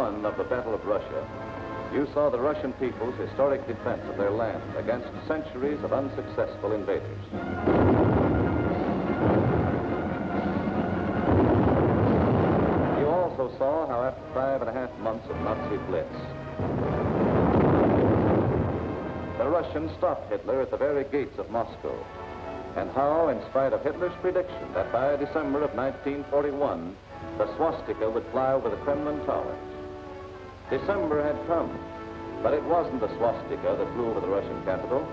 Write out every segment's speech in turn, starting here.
1 of the Battle of Russia, you saw the Russian people's historic defense of their land against centuries of unsuccessful invaders. You also saw how after 5.5 months of Nazi blitz, the Russians stopped Hitler at the very gates of Moscow, and how, in spite of Hitler's prediction that by December of 1941, the swastika would fly over the Kremlin towers. December had come, but it wasn't the swastika that flew over the Russian capital,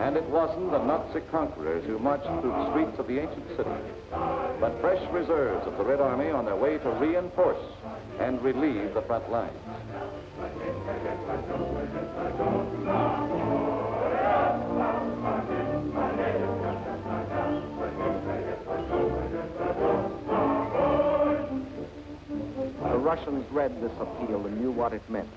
and it wasn't the Nazi conquerors who marched through the streets of the ancient city, but fresh reserves of the Red Army on their way to reinforce and relieve the front lines. The Russians read this appeal and knew what it meant.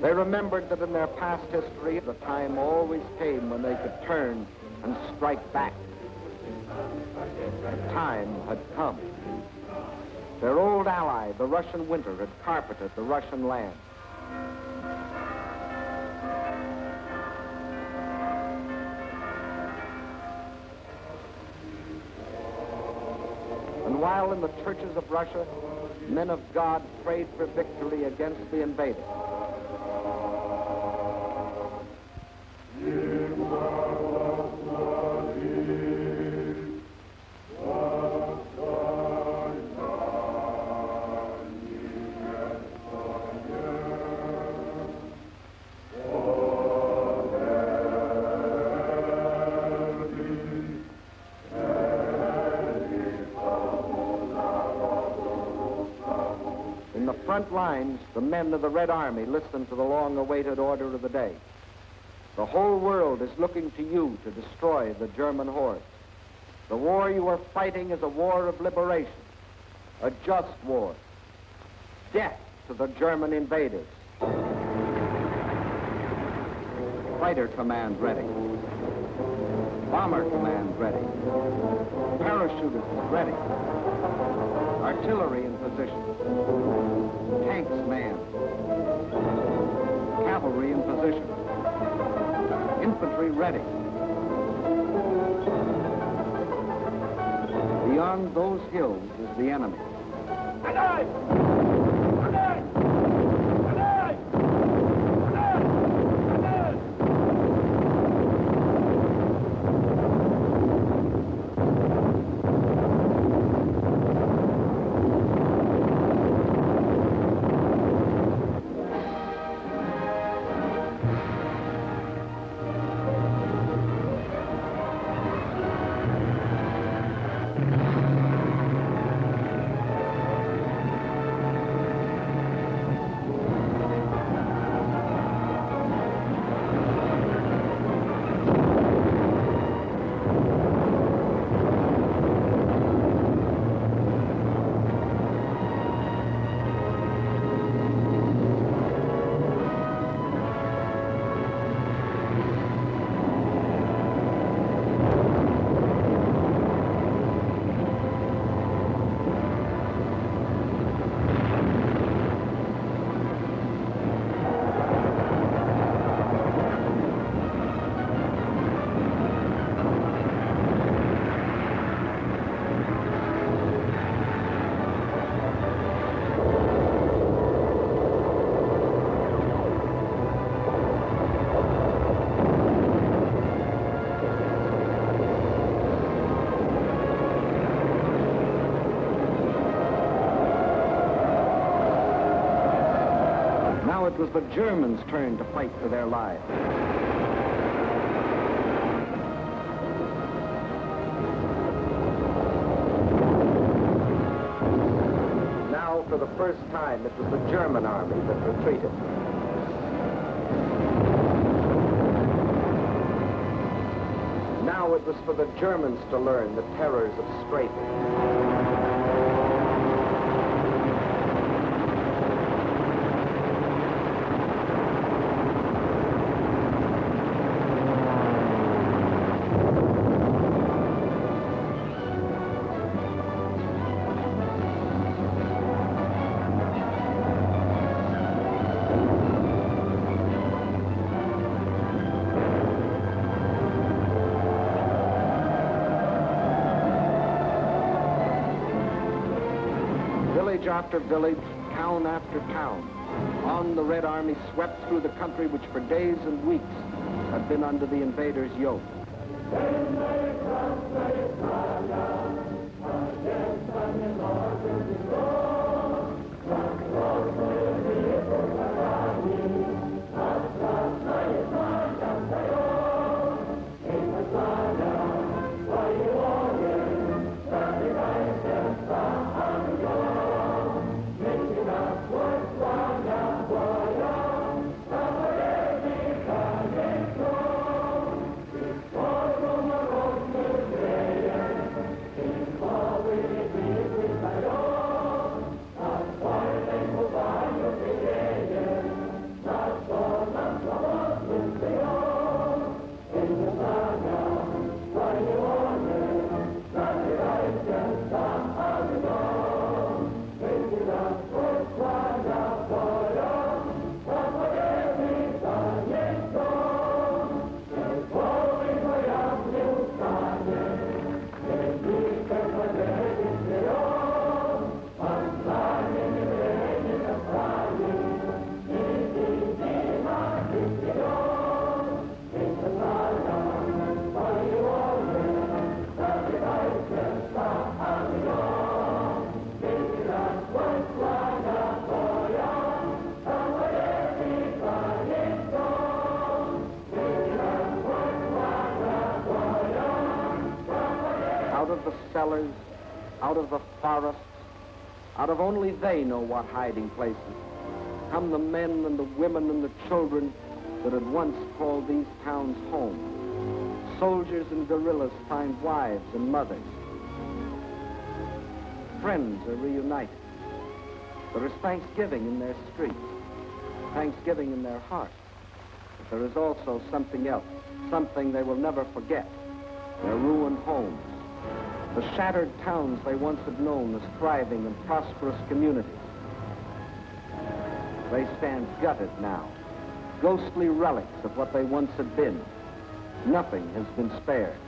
They remembered that in their past history, the time always came when they could turn and strike back. The time had come. Their old ally, the Russian winter, had carpeted the Russian land. And while in the churches of Russia, men of God prayed for victory against the invader, front lines, the men of the Red Army listened to the long-awaited order of the day. The whole world is looking to you to destroy the German hordes. The war you are fighting is a war of liberation, a just war. Death to the German invaders. Fighter command ready. Bomber command ready. Parachutists ready. Artillery in position. Tanks manned. Cavalry in position. Infantry ready. Beyond those hills is the enemy. It was the Germans' turn to fight for their lives. Now, for the first time, it was the German army that retreated. Now it was for the Germans to learn the terrors of strafing. Village after village, town after town, on the Red Army swept through the country which for days and weeks had been under the invaders' yoke. Cellars, out of the forests, out of only they know what hiding places, come the men and the women and the children that had once called these towns home. Soldiers and guerrillas find wives and mothers. Friends are reunited. There is thanksgiving in their streets, thanksgiving in their hearts. But there is also something else, something they will never forget, their ruined homes. The shattered towns they once had known as thriving and prosperous communities. They stand gutted now, ghostly relics of what they once had been. Nothing has been spared.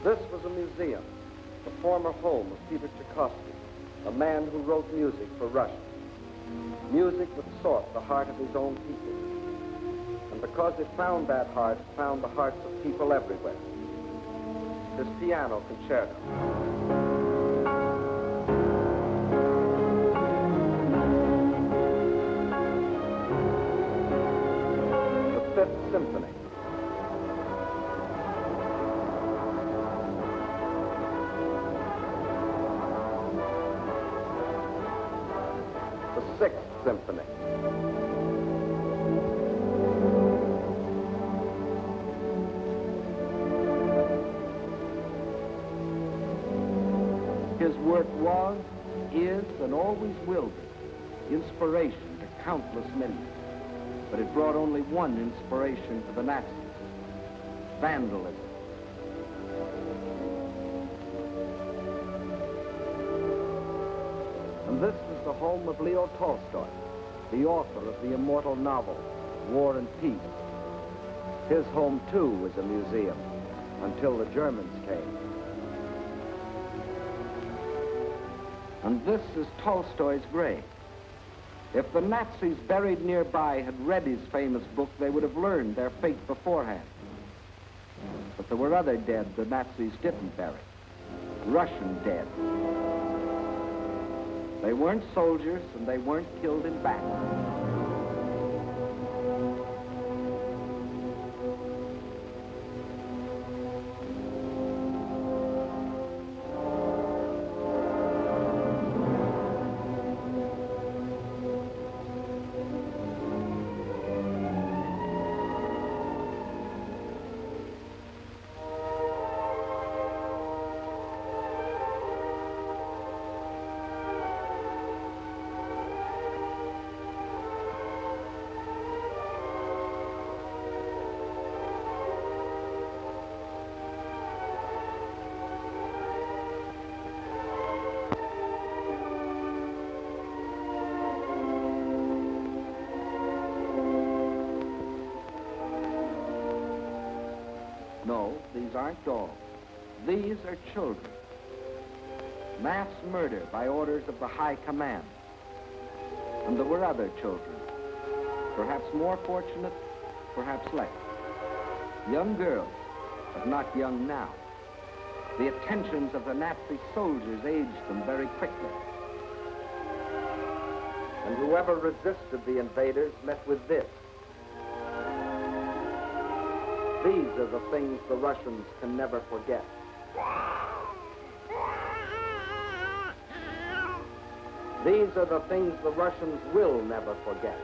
This was a museum, the former home of Peter Tchaikovsky, a man who wrote music for Russia. Music that sought the heart of his own people. And because it found that heart, it found the hearts of people everywhere. This piano concerto. The Fifth Symphony. The Sixth Symphony. His work was, is, and always will be inspiration to countless millions. But it brought only one inspiration to the Nazis: vandalism. And this is the home of Leo Tolstoy, the author of the immortal novel, War and Peace. His home, too, was a museum, until the Germans came. And this is Tolstoy's grave. If the Nazis buried nearby had read his famous book, they would have learned their fate beforehand. But there were other dead the Nazis didn't bury. Russian dead. They weren't soldiers, and they weren't killed in battle. No, these aren't dolls. These are children. Mass murder by orders of the High Command. And there were other children, perhaps more fortunate, perhaps less. Young girls, but not young now. The attentions of the Nazi soldiers aged them very quickly. And whoever resisted the invaders met with this. These are the things the Russians can never forget. These are the things the Russians will never forget.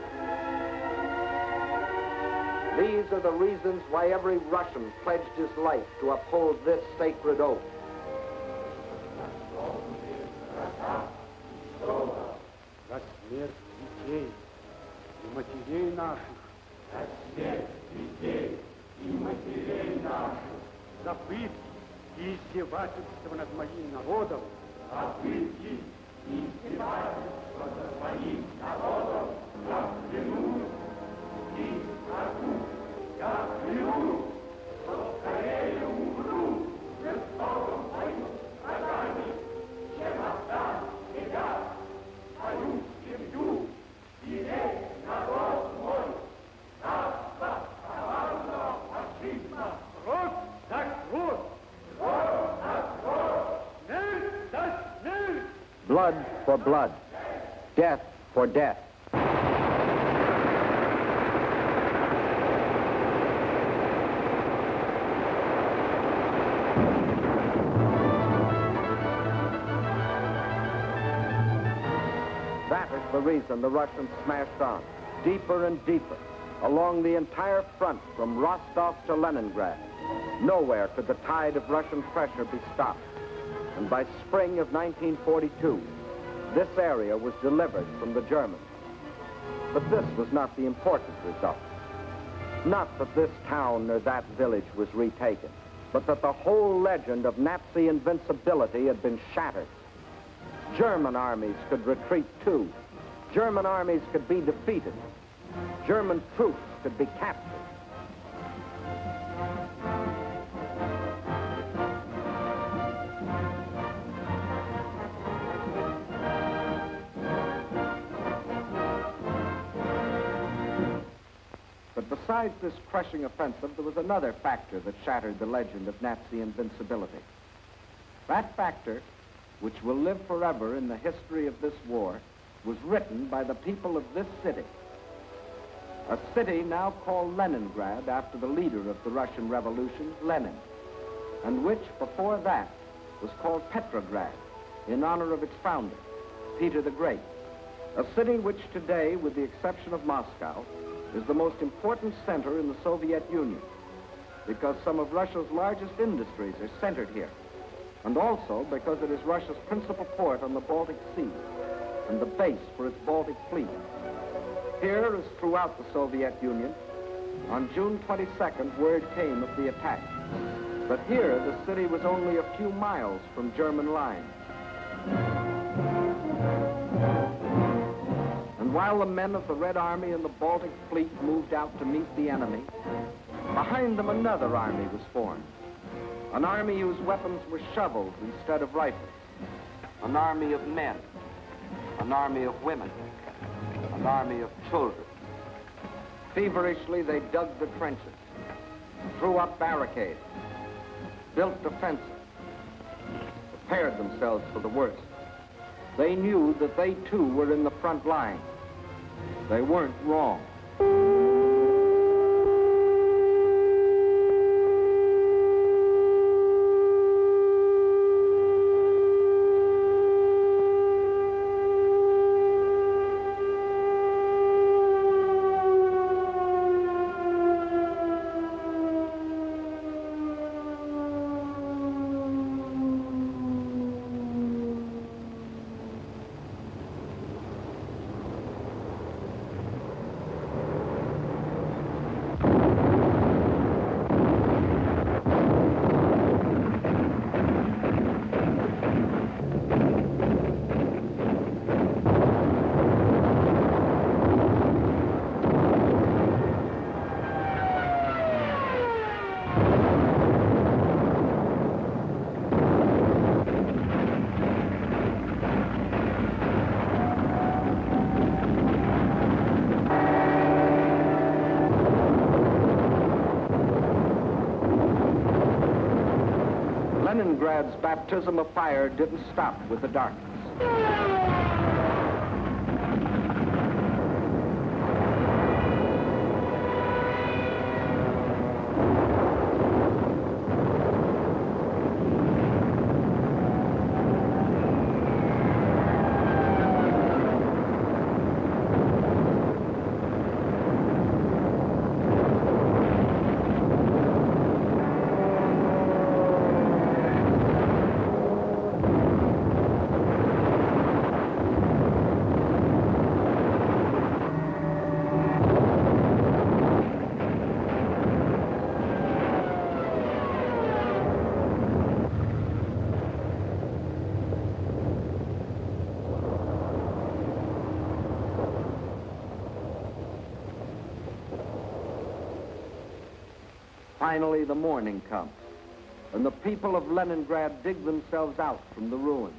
These are the reasons why every Russian pledged his life to uphold this sacred oath. За смерть детей и матерей наших. За смерть детей и матерей наших. За пытки и издевательства над моим народом. За пытки и издевательства над моим народом. Я клянусь и скажу, я клянусь, что скорее умру в жестоком бою с врагами, чем отдам себя, свою семью и весь народ мой. Царство коварного фашизма. Кровь за кровь. Кровь за кровь. Смерть за смерть. Blood for blood. Death for death. That is the reason the Russians smashed on, deeper and deeper, along the entire front from Rostov to Leningrad. Nowhere could the tide of Russian pressure be stopped. And by spring of 1942, this area was delivered from the Germans. But this was not the important result. Not that this town or that village was retaken, but that the whole legend of Nazi invincibility had been shattered. German armies could retreat too. German armies could be defeated. German troops could be captured. But besides this crushing offensive, there was another factor that shattered the legend of Nazi invincibility. That factor, which will live forever in the history of this war, was written by the people of this city. A city now called Leningrad after the leader of the Russian Revolution, Lenin, and which, before that, was called Petrograd in honor of its founder, Peter the Great. A city which today, with the exception of Moscow, is the most important center in the Soviet Union because some of Russia's largest industries are centered here, and also because it is Russia's principal port on the Baltic Sea and the base for its Baltic fleet. Here, as throughout the Soviet Union, on June 22nd, word came of the attack. But here, the city was only a few miles from German lines. And while the men of the Red Army and the Baltic Fleet moved out to meet the enemy, behind them another army was formed. An army whose weapons were shovels instead of rifles. An army of men. An army of women. An army of children. Feverishly, they dug the trenches, threw up barricades, built defenses, prepared themselves for the worst. They knew that they too were in the front line. They weren't wrong. Leningrad's baptism of fire didn't stop with the darkness. Finally, the morning comes, and the people of Leningrad dig themselves out from the ruins.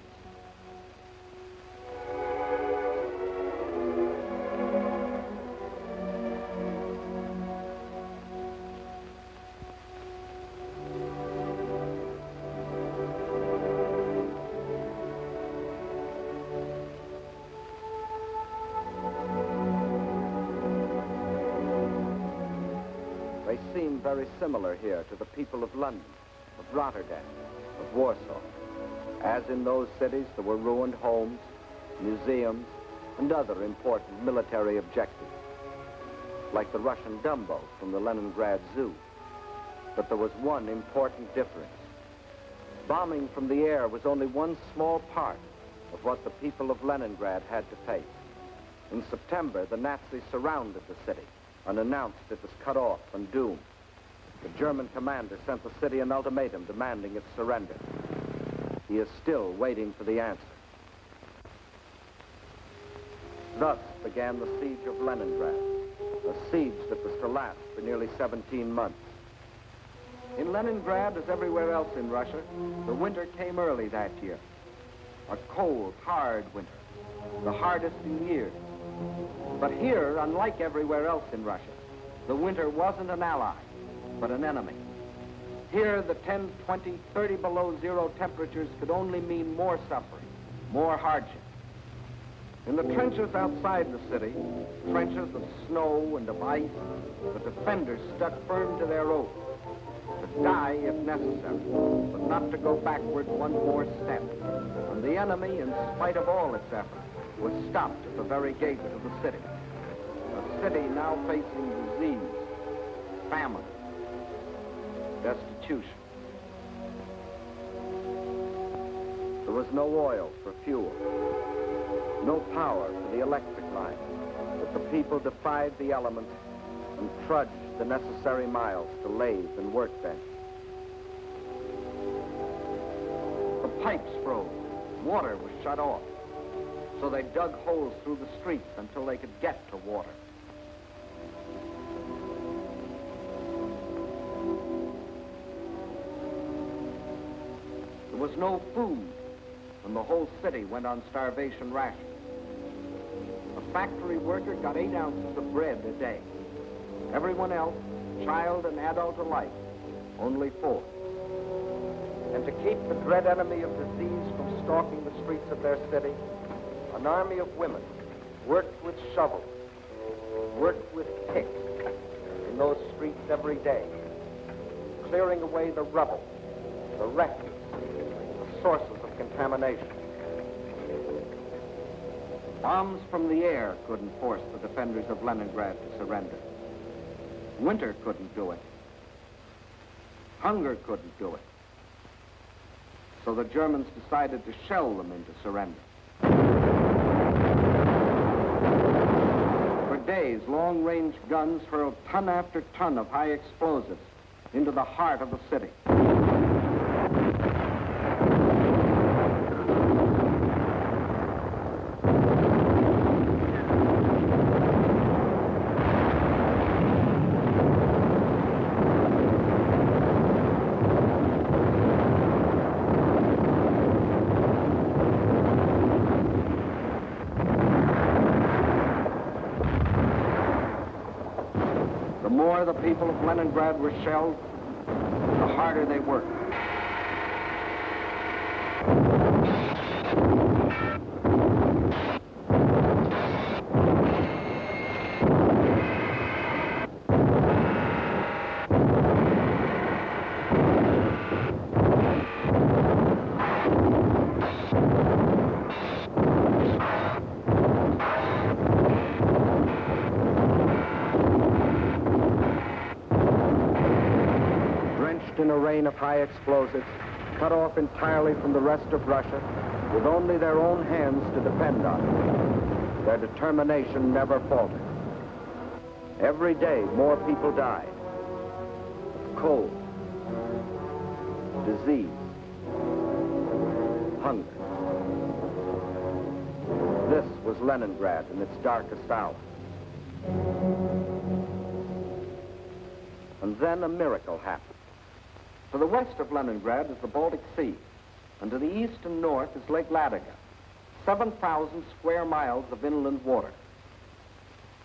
They seem very similar here to the people of London, of Rotterdam, of Warsaw. As in those cities, there were ruined homes, museums, and other important military objectives, like the Russian Dumbo from the Leningrad Zoo. But there was one important difference. Bombing from the air was only one small part of what the people of Leningrad had to face. In September, the Nazis surrounded the city and announced it was cut off and doomed. The German commander sent the city an ultimatum demanding its surrender. He is still waiting for the answer. Thus began the siege of Leningrad, a siege that was to last for nearly 17 months. In Leningrad, as everywhere else in Russia, the winter came early that year. A cold, hard winter, the hardest in years. But here, unlike everywhere else in Russia, the winter wasn't an ally, but an enemy. Here, the 10, 20, 30 below zero temperatures could only mean more suffering, more hardship. In the trenches outside the city, trenches of snow and of ice, the defenders stuck firm to their oath, to die if necessary, but not to go backward one more step. And the enemy, in spite of all its efforts, was stopped at the very gates of the city. A city now facing disease, famine, destitution. There was no oil for fuel, no power for the electric line, but the people defied the elements and trudged the necessary miles to lathe and workbench. The pipes froze, water was shut off, so they dug holes through the streets until they could get to water. There was no food, and the whole city went on starvation rations. A factory worker got 8 ounces of bread a day. Everyone else, child and adult alike, only 4. And to keep the dread enemy of disease from stalking the streets of their city, an army of women worked with shovels, worked with picks in those streets every day, clearing away the rubble, the refuse, the sources of contamination. Bombs from the air couldn't force the defenders of Leningrad to surrender. Winter couldn't do it. Hunger couldn't do it. So the Germans decided to shell them into surrender. For days, long-range guns hurled ton after ton of high explosives into the heart of the city. The more the people of Leningrad were shelled, the harder they worked. drenched in a rain of high explosives, cut off entirely from the rest of Russia, with only their own hands to depend on. Their determination never faltered. Every day, more people died of cold, disease, hunger. This was Leningrad in its darkest hour. And then a miracle happened. To the west of Leningrad is the Baltic Sea, and to the east and north is Lake Ladoga, 7,000 square miles of inland water.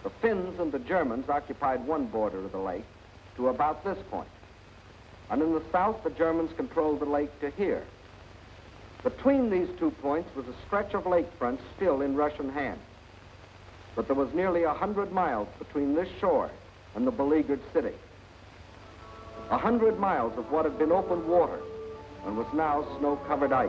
The Finns and the Germans occupied one border of the lake to about this point, and in the south the Germans controlled the lake to here. Between these 2 points was a stretch of lakefront still in Russian hands, but there was nearly 100 miles between this shore and the beleaguered city. 100 miles of what had been open water and was now snow-covered ice.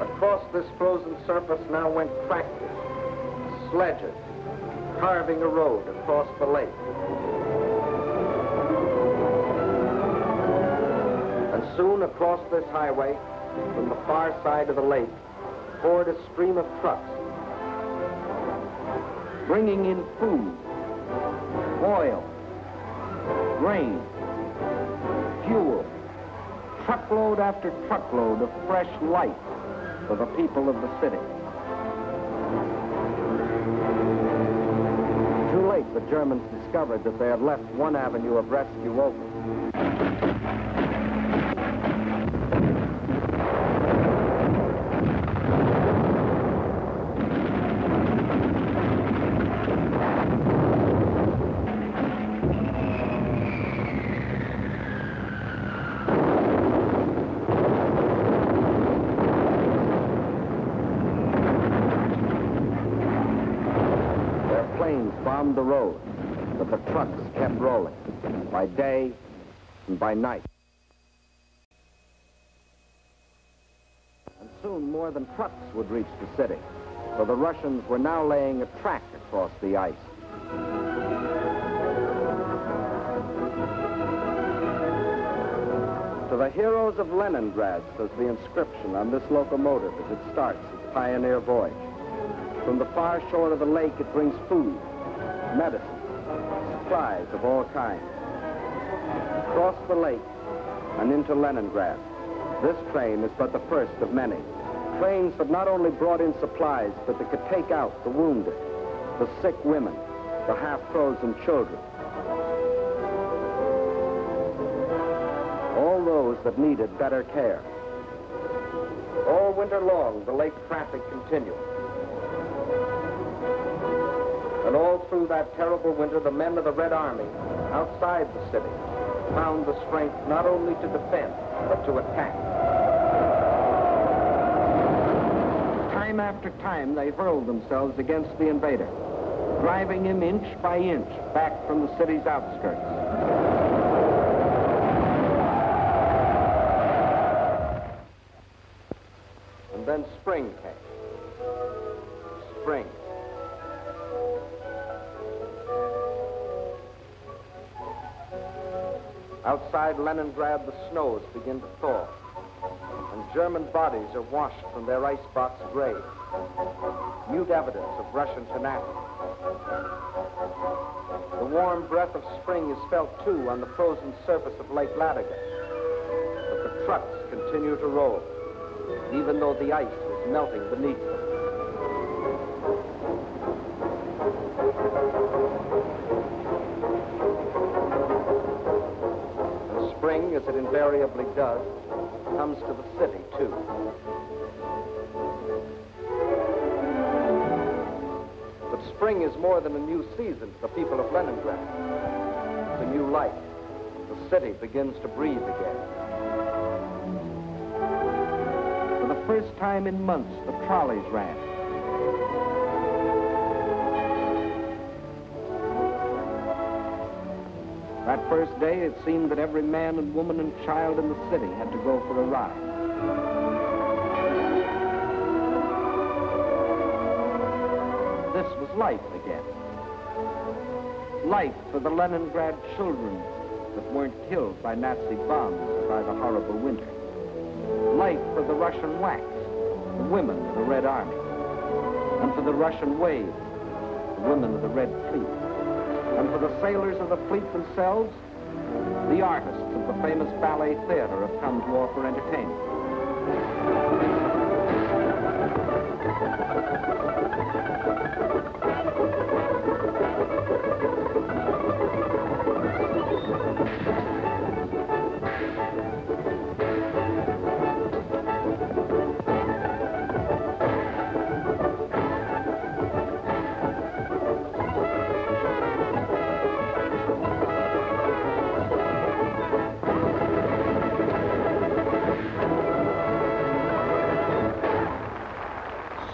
Across this frozen surface now went tractors, sledges, carving a road across the lake. And soon across this highway, from the far side of the lake, poured a stream of trucks, bringing in food, oil, grain, fuel, truckload after truckload of fresh light for the people of the city. Too late, the Germans discovered that they had left one avenue of rescue open. Bombed the road, but the trucks kept rolling, by day and by night. And soon more than trucks would reach the city, so the Russians were now laying a track across the ice. To the heroes of Leningrad, says the inscription on this locomotive as it starts its pioneer voyage. From the far shore of the lake, it brings food, medicine, supplies of all kinds. Across the lake and into Leningrad, this train is but the first of many. Trains that not only brought in supplies, but that could take out the wounded, the sick women, the half-frozen children. All those that needed better care. All winter long, the lake traffic continued. And all through that terrible winter, the men of the Red Army, outside the city, found the strength not only to defend, but to attack. Time after time, they hurled themselves against the invader, driving him inch by inch back from the city's outskirts. And then spring came. Spring. Outside Leningrad, the snows begin to thaw, and German bodies are washed from their icebox graves, mute evidence of Russian tenacity. The warm breath of spring is felt, too, on the frozen surface of Lake Ladoga, but the trucks continue to roll, even though the ice is melting beneath them. Spring, as it invariably does, comes to the city, too. But spring is more than a new season to the people of Leningrad. It's a new life. The city begins to breathe again. For the first time in months, the trolleys ran. That first day, it seemed that every man and woman and child in the city had to go for a ride. This was life again. Life for the Leningrad children that weren't killed by Nazi bombs or by the horrible winter. Life for the Russian WACs, the women of the Red Army. And for the Russian Wave, the women of the Red Fleet. And for the sailors of the fleet themselves, the artists of the famous ballet theater have come to offer entertainment.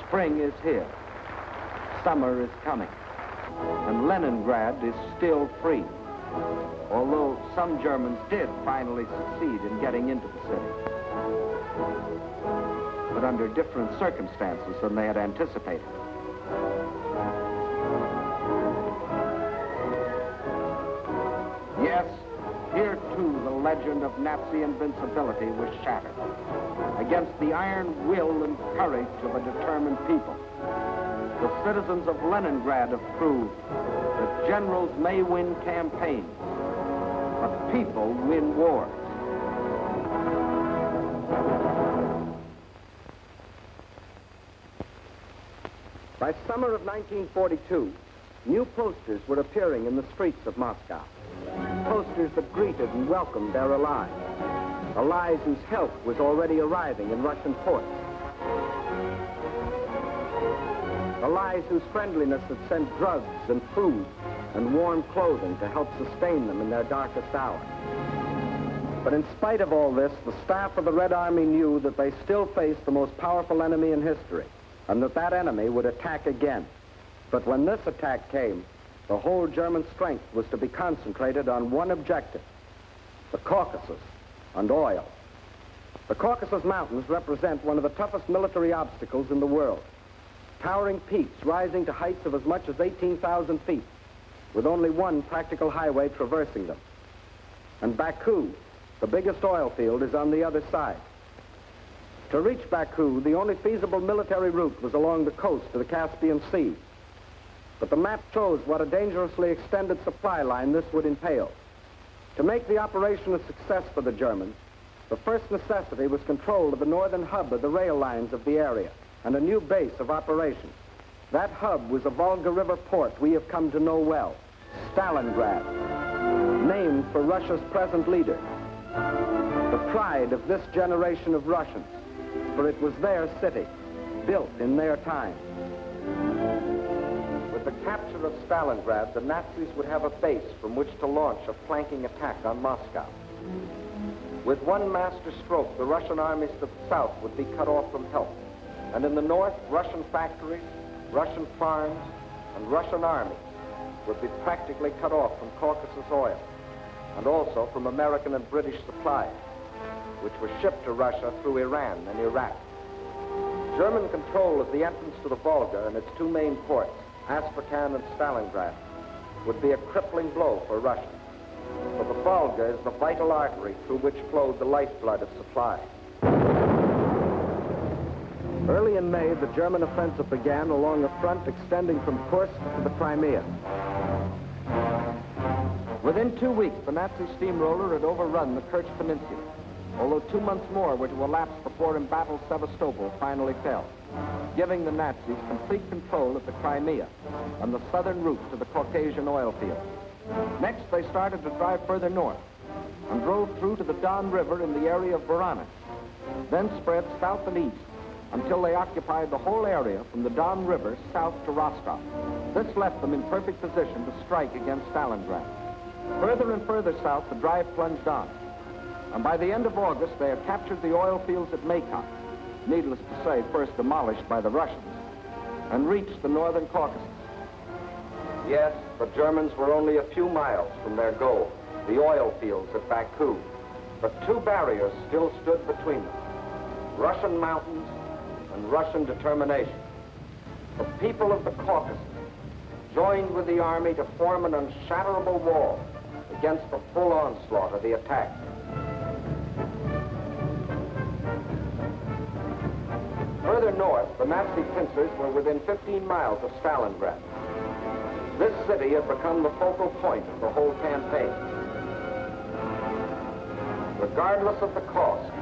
Spring is here. Summer is coming. And Leningrad is still free. Although some Germans did finally succeed in getting into the city. But under different circumstances than they had anticipated. Yes, here too the legend of Nazi invincibility was shattered. Against the iron will and courage of a determined people. The citizens of Leningrad have proved that generals may win campaigns, but people win wars. By summer of 1942, new posters were appearing in the streets of Moscow. Posters that greeted and welcomed their allies. Allies whose help was already arriving in Russian ports. Allies whose friendliness had sent drugs and food and warm clothing to help sustain them in their darkest hour. But in spite of all this, the staff of the Red Army knew that they still faced the most powerful enemy in history, and that that enemy would attack again. But when this attack came, the whole German strength was to be concentrated on one objective, the Caucasus and oil. The Caucasus Mountains represent one of the toughest military obstacles in the world. Towering peaks rising to heights of as much as 18,000 feet, with only one practical highway traversing them. And Baku, the biggest oil field, is on the other side. To reach Baku, the only feasible military route was along the coast to the Caspian Sea. But the map shows what a dangerously extended supply line this would entail. To make the operation a success for the Germans, the first necessity was control of the northern hub of the rail lines of the area and a new base of operations. That hub was a Volga River port we have come to know well, Stalingrad, named for Russia's present leader. The pride of this generation of Russians, for it was their city, built in their time. With the capture of Stalingrad, the Nazis would have a base from which to launch a flanking attack on Moscow. With one master stroke, the Russian armies to the south would be cut off from help. And in the north, Russian factories, Russian farms, and Russian armies would be practically cut off from Caucasus oil, and also from American and British supplies, which were shipped to Russia through Iran and Iraq. German control of the entrance to the Volga and its two main ports, Astrakhan and Stalingrad, would be a crippling blow for Russia. For the Volga is the vital artery through which flowed the lifeblood of supply. Early in May, the German offensive began along a front extending from Kursk to the Crimea. Within 2 weeks, the Nazi steamroller had overrun the Kerch Peninsula, although 2 months more were to elapse before embattled Sevastopol finally fell, giving the Nazis complete control of the Crimea and the southern route to the Caucasian oil fields. Next, they started to drive further north and drove through to the Don River in the area of Voronezh, then spread south and east until they occupied the whole area from the Don River south to Rostov. This left them in perfect position to strike against Stalingrad. Further and further south, the drive plunged on, and by the end of August, they had captured the oil fields at Maykoff, needless to say, first demolished by the Russians, and reached the northern Caucasus. Yes, the Germans were only a few miles from their goal, the oil fields at Baku, but two barriers still stood between them. Russian mountains, and Russian determination. The people of the Caucasus joined with the army to form an unshatterable wall against the full onslaught of the attack. Further north, the Nazi pincers were within 15 miles of Stalingrad. This city had become the focal point of the whole campaign. Regardless of the cost,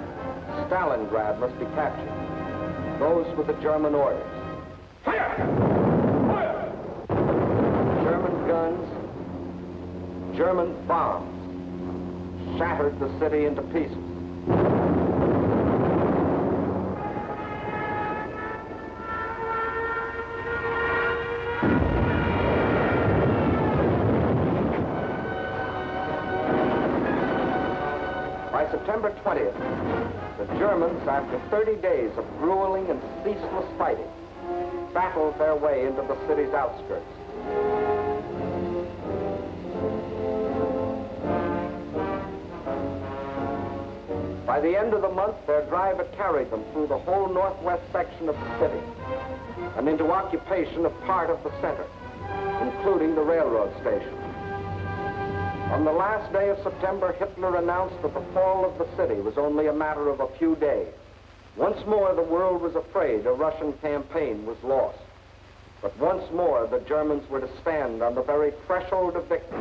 Stalingrad must be captured. Those were the German orders. Fire! Fire! German guns, German bombs shattered the city into pieces. By September 20th, the Germans, after 30 days of grueling and ceaseless fighting, battled their way into the city's outskirts. By the end of the month, their drive had carried them through the whole northwest section of the city and into occupation of part of the center, including the railroad station. On the last day of September, Hitler announced that the fall of the city was only a matter of a few days. Once more, the world was afraid a Russian campaign was lost. But once more, the Germans were to stand on the very threshold of victory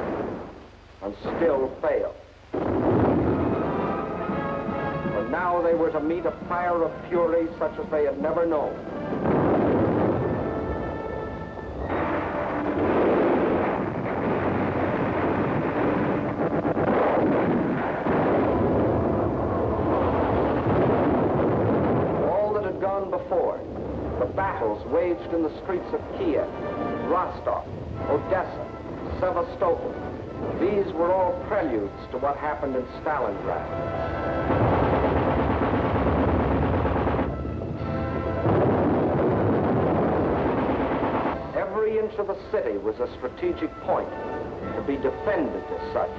and still fail. For now, they were to meet a fire of fury such as they had never known. Waged in the streets of Kiev, Rostov, Odessa, Sevastopol. These were all preludes to what happened in Stalingrad. Every inch of the city was a strategic point to be defended as such.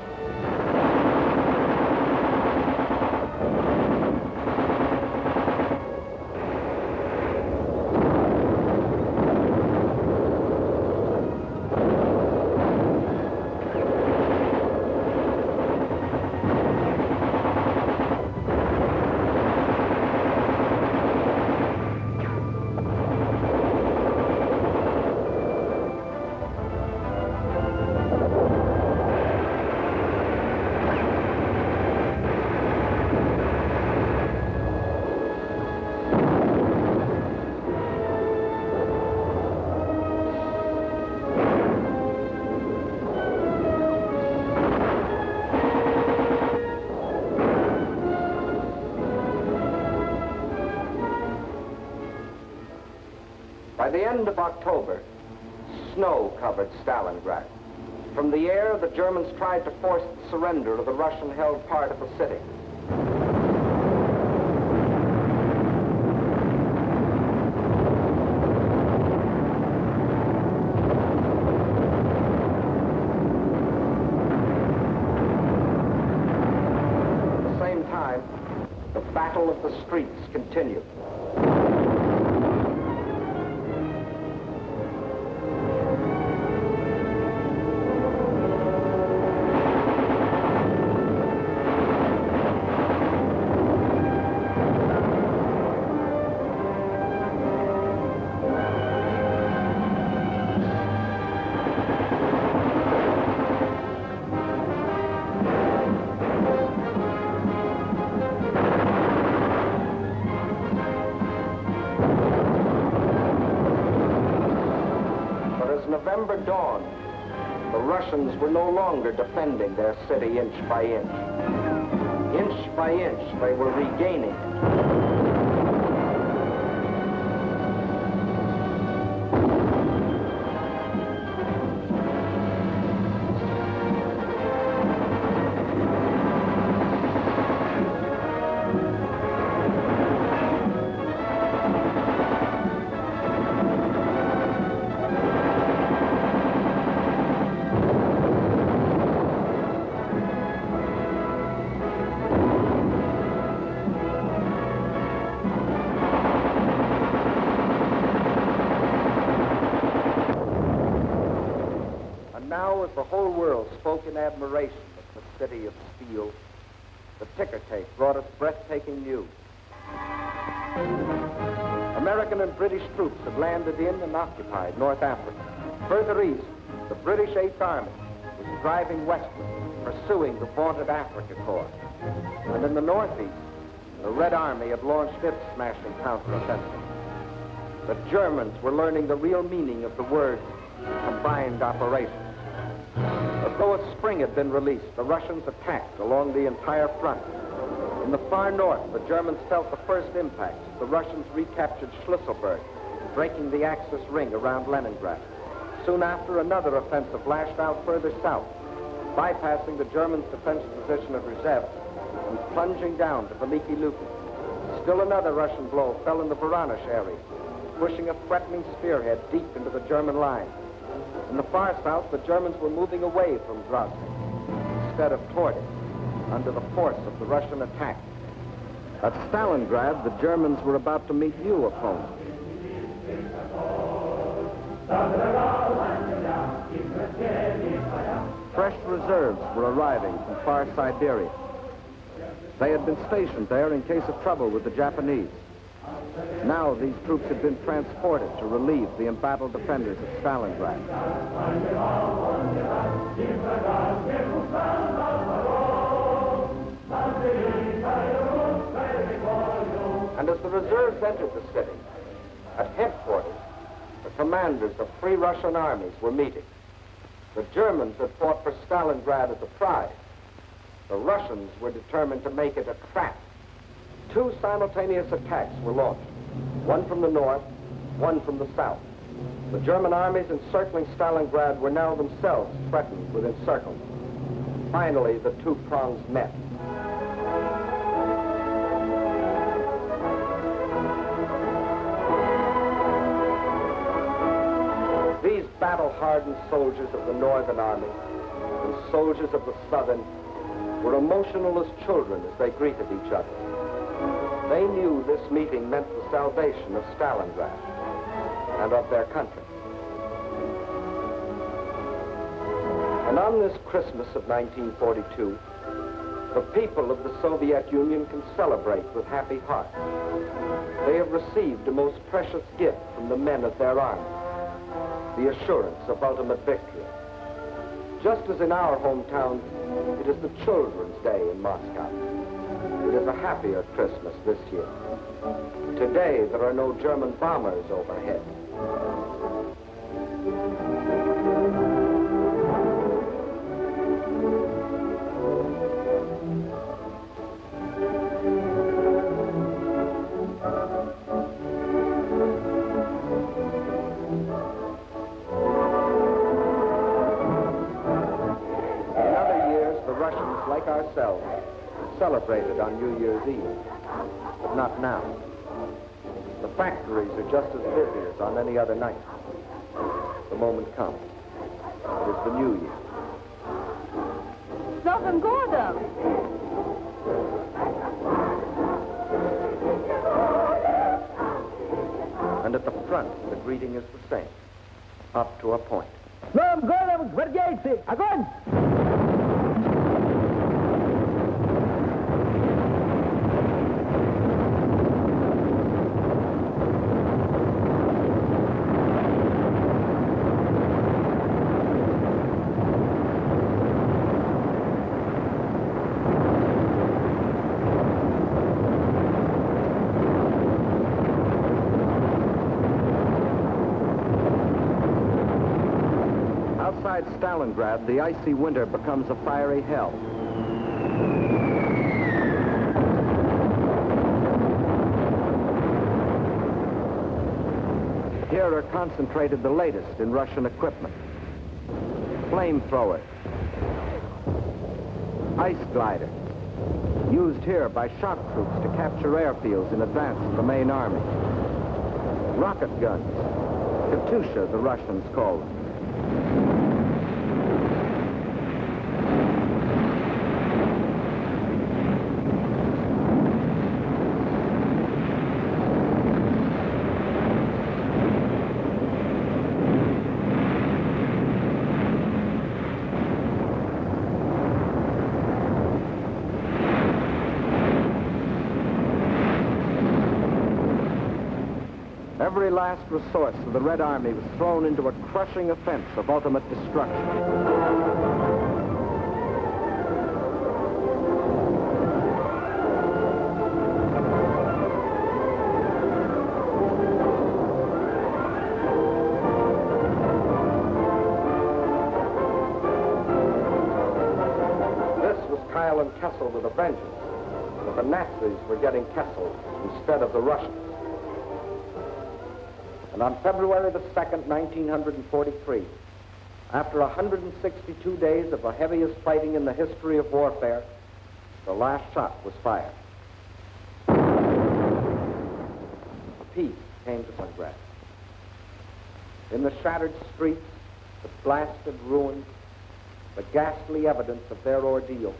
By the end of October, snow covered Stalingrad. From the air, the Germans tried to force the surrender of the Russian-held part of the city. At the same time, the battle of the streets continued. November dawned, the Russians were no longer defending their city inch by inch. Inch by inch, they were regaining it. as the whole world spoke in admiration of the city of steel, the ticker tape brought us breathtaking news. American and British troops had landed in and occupied North Africa. Further east, the British Eighth Army was driving westward, pursuing the vaunted Africa Corps. And in the northeast, the Red Army had launched its smashing counteroffensive. The Germans were learning the real meaning of the word combined operations. As though a spring had been released, the Russians attacked along the entire front. In the far north, the Germans felt the first impacts as the Russians recaptured Schlüsselburg, breaking the Axis ring around Leningrad. Soon after, another offensive lashed out further south, bypassing the Germans' defense position of Rzhev and plunging down to Veliki Luki. Still another Russian blow fell in the Voronezh area, pushing a threatening spearhead deep into the German lines. In the far south, the Germans were moving away from Grozny instead of toward it, under the force of the Russian attack. At Stalingrad, the Germans were about to meet new opponents. Fresh reserves were arriving from far Siberia. They had been stationed there in case of trouble with the Japanese. Now these troops had been transported to relieve the embattled defenders at Stalingrad. And as the reserves entered the city, at headquarters, the commanders of three Russian armies were meeting. The Germans had fought for Stalingrad as a prize. The Russians were determined to make it a trap. Two simultaneous attacks were launched, one from the north, one from the south. The German armies encircling Stalingrad were now themselves threatened with encirclement. Finally, the two prongs met. These battle-hardened soldiers of the Northern Army and soldiers of the Southern were emotional as children as they greeted each other. They knew this meeting meant the salvation of Stalingrad and of their country. And on this Christmas of 1942, the people of the Soviet Union can celebrate with happy hearts. They have received a most precious gift from the men of their army, the assurance of ultimate victory. Just as in our hometown, it is the Children's Day in Moscow. It is a happier Christmas this year. Today, there are no German bombers overhead. Like ourselves, celebrated on New Year's Eve, but not now. The factories are just as busy as on any other night. The moment comes. It is the New Year. С Новым годом! And at the front, the greeting is the same, up to a point. С Новым годом, гвардейцы! Огонь! Outside Stalingrad, the icy winter becomes a fiery hell. Here are concentrated the latest in Russian equipment. Flamethrowers, ice gliders, used here by shock troops to capture airfields in advance of the main army. Rocket guns, Katyusha, the Russians call them. Every last resource of the Red Army was thrown into a crushing offense of ultimate destruction. Kessel with a vengeance, but the Nazis were getting Kessel instead of the Russians. And on February the 2nd, 1943, after 162 days of the heaviest fighting in the history of warfare, the last shot was fired. Peace came to Stalingrad. In the shattered streets, the blasted ruins, the ghastly evidence of their ordeal,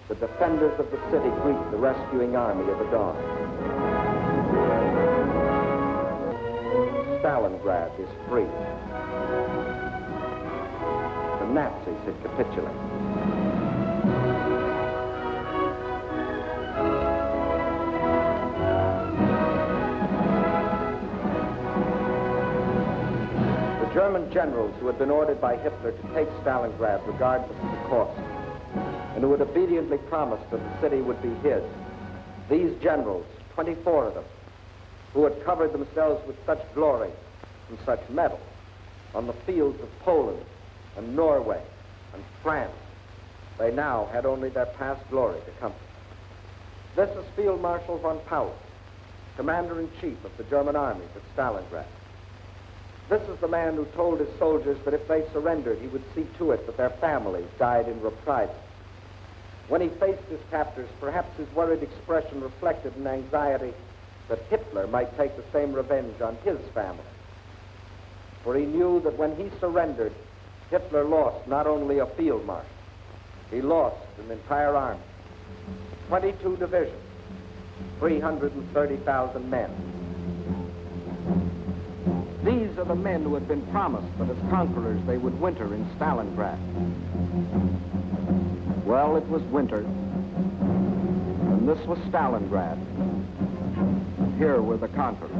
the defenders of the city greet the rescuing army of the dawn. Stalingrad is free. The Nazis had capitulated. The German generals who had been ordered by Hitler to take Stalingrad regardless of the cost, and who had obediently promised that the city would be his. These generals, 24 of them, who had covered themselves with such glory and such medals on the fields of Poland and Norway and France, they now had only their past glory to comfort. This is Field Marshal von Paulus, Commander-in-Chief of the German armies at Stalingrad. This is the man who told his soldiers that if they surrendered, he would see to it that their families died in reprisal. When he faced his captors, perhaps his worried expression reflected an anxiety that Hitler might take the same revenge on his family. For he knew that when he surrendered, Hitler lost not only a field marshal, he lost an entire army, 22 divisions, 330,000 men. These are the men who had been promised that as conquerors they would winter in Stalingrad. Well, it was winter, and this was Stalingrad. Here were the conquerors.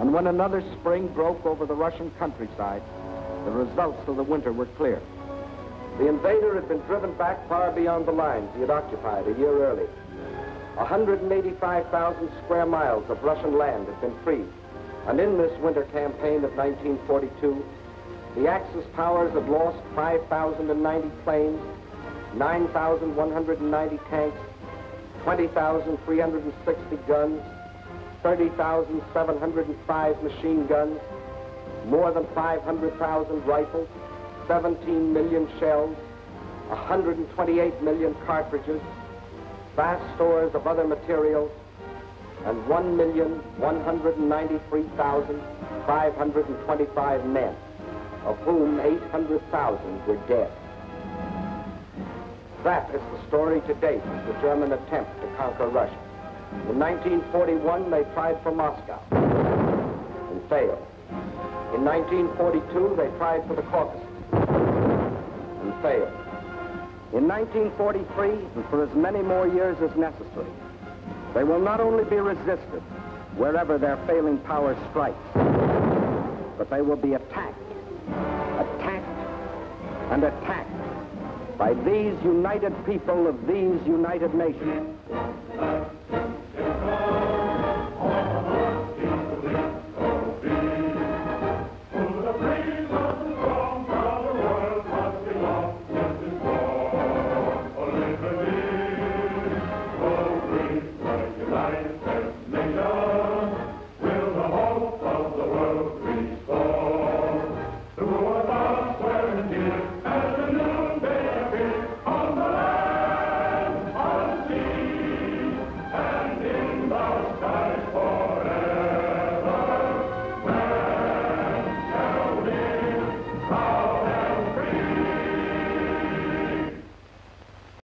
And when another spring broke over the Russian countryside, the results of the winter were clear. The invader had been driven back far beyond the lines he had occupied a year earlier. 185,000 square miles of Russian land had been freed. And in this winter campaign of 1942, the Axis powers had lost 5,090 planes, 9,190 tanks, 20,360 guns, 30,705 machine guns, more than 500,000 rifles, 17 million shells, 128 million cartridges, vast stores of other materials, and 1,193,525 men, of whom 800,000 were dead. That is the story to date of the German attempt to conquer Russia. In 1941, they tried for Moscow and failed. In 1942, they tried for the Caucasus and failed. In 1943, and for as many more years as necessary, they will not only be resisted wherever their failing power strikes, but they will be attacked, attacked, and attacked by these united people of these united nations.